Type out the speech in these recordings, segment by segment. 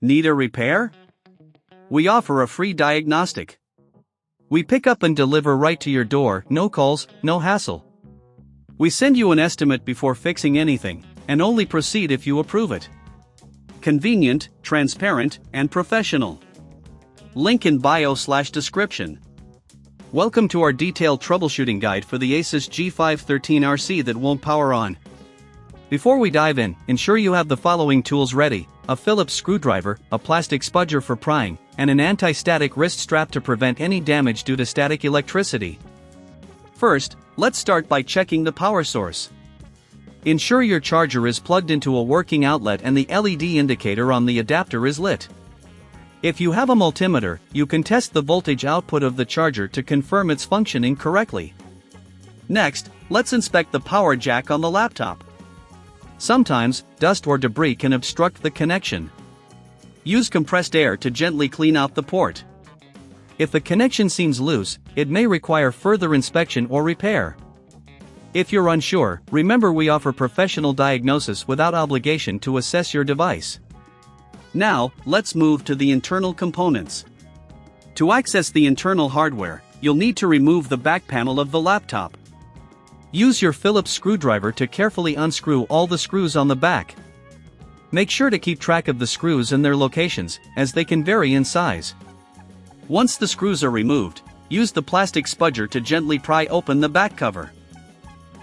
Need a repair? We offer a free diagnostic. We pick up and deliver right to your door, no calls, no hassle. We send you an estimate before fixing anything, and only proceed if you approve it. Convenient, transparent, and professional. Link in bio/description. Welcome to our detailed troubleshooting guide for the Asus G513RC that won't power on. Before we dive in, ensure you have the following tools ready: a Phillips screwdriver, a plastic spudger for prying, and an anti-static wrist strap to prevent any damage due to static electricity. First, let's start by checking the power source. Ensure your charger is plugged into a working outlet and the LED indicator on the adapter is lit. If you have a multimeter, you can test the voltage output of the charger to confirm it's functioning correctly. Next, let's inspect the power jack on the laptop. Sometimes, dust or debris can obstruct the connection. Use compressed air to gently clean out the port. If the connection seems loose, it may require further inspection or repair. If you're unsure, remember we offer professional diagnosis without obligation to assess your device. Now, let's move to the internal components. To access the internal hardware, you'll need to remove the back panel of the laptop. Use your Phillips screwdriver to carefully unscrew all the screws on the back. Make sure to keep track of the screws and their locations, as they can vary in size. Once the screws are removed, use the plastic spudger to gently pry open the back cover.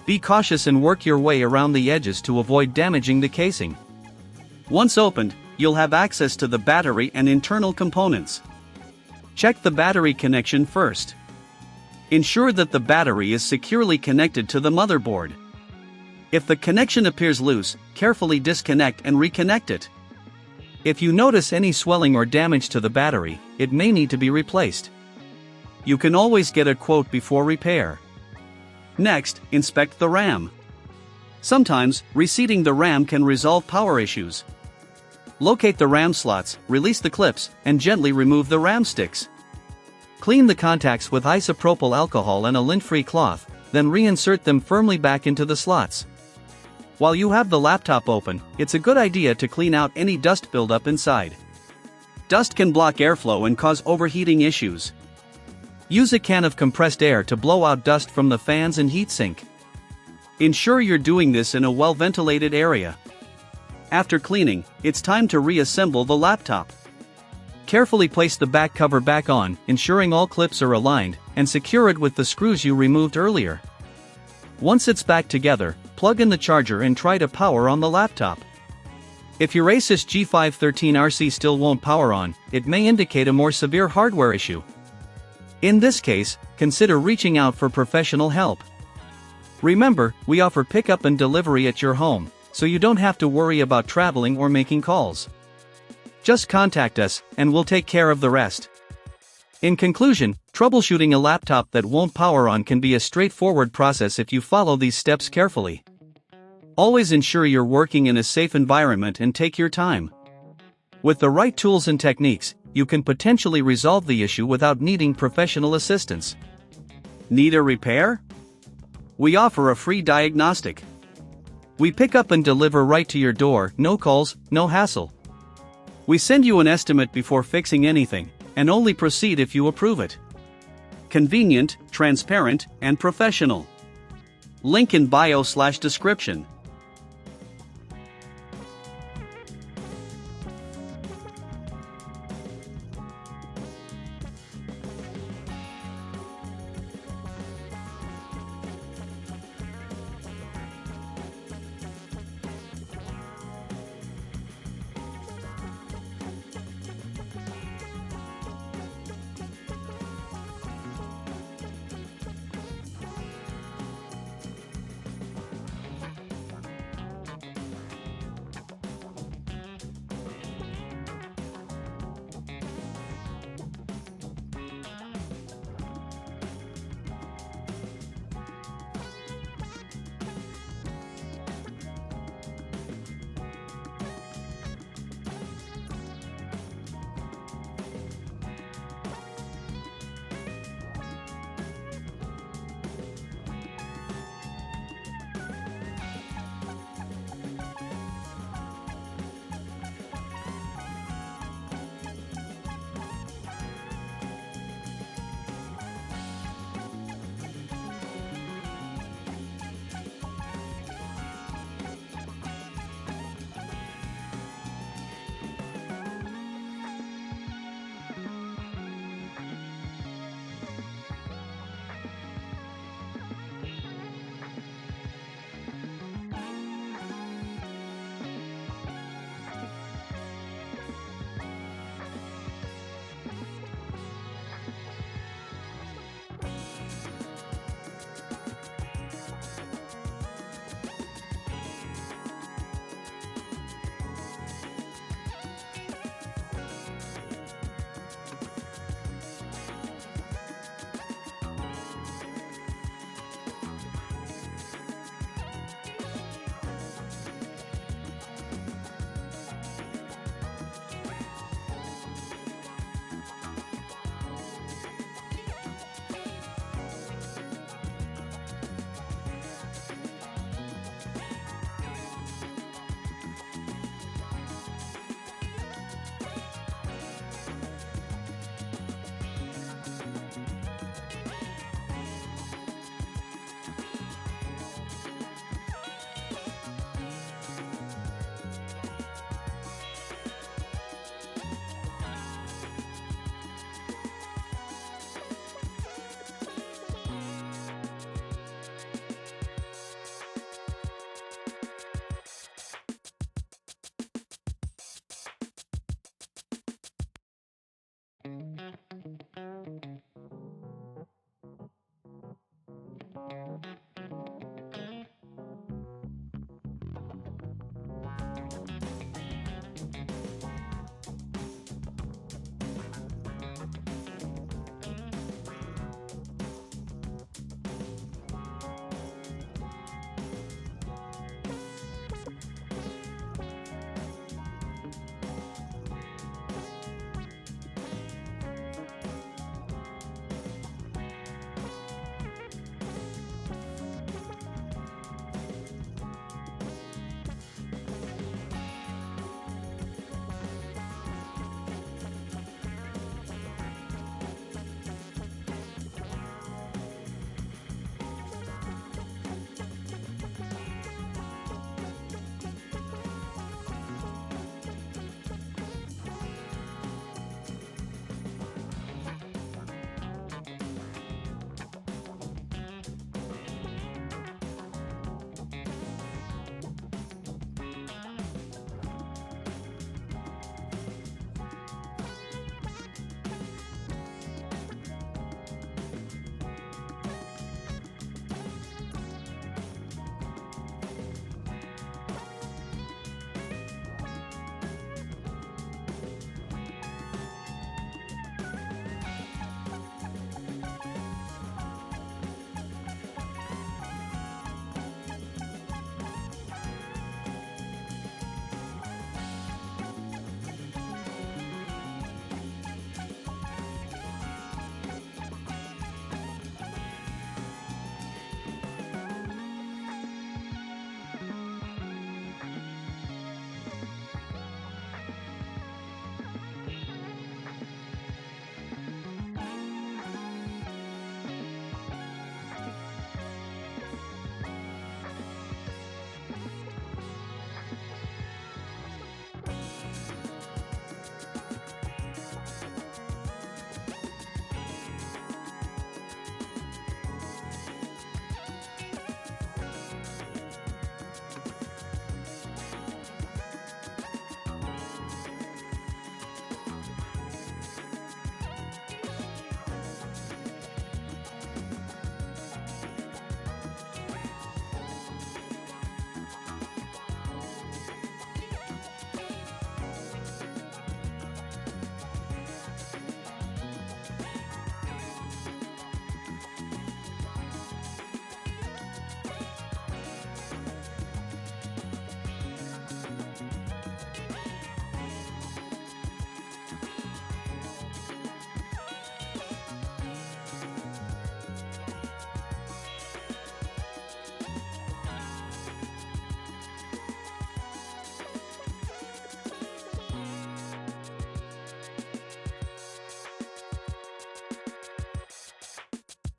Be cautious and work your way around the edges to avoid damaging the casing. Once opened, you'll have access to the battery and internal components. Check the battery connection first. Ensure that the battery is securely connected to the motherboard. If the connection appears loose, carefully disconnect and reconnect it. If you notice any swelling or damage to the battery, it may need to be replaced. You can always get a quote before repair. Next, inspect the RAM. Sometimes, reseating the RAM can resolve power issues. Locate the RAM slots, release the clips, and gently remove the RAM sticks. Clean the contacts with isopropyl alcohol and a lint-free cloth, then reinsert them firmly back into the slots. While you have the laptop open, it's a good idea to clean out any dust buildup inside. Dust can block airflow and cause overheating issues. Use a can of compressed air to blow out dust from the fans and heatsink. Ensure you're doing this in a well-ventilated area. After cleaning, it's time to reassemble the laptop. Carefully place the back cover back on, ensuring all clips are aligned, and secure it with the screws you removed earlier. Once it's back together, plug in the charger and try to power on the laptop. If your Asus G513RC still won't power on, it may indicate a more severe hardware issue. In this case, consider reaching out for professional help. Remember, we offer pickup and delivery at your home, so you don't have to worry about traveling or making calls. Just contact us, and we'll take care of the rest. In conclusion, troubleshooting a laptop that won't power on can be a straightforward process if you follow these steps carefully. Always ensure you're working in a safe environment and take your time. With the right tools and techniques, you can potentially resolve the issue without needing professional assistance. Need a repair? We offer a free diagnostic. We pick up and deliver right to your door, no calls, no hassle. We send you an estimate before fixing anything, and only proceed if you approve it. Convenient, transparent, and professional. Link in bio/description.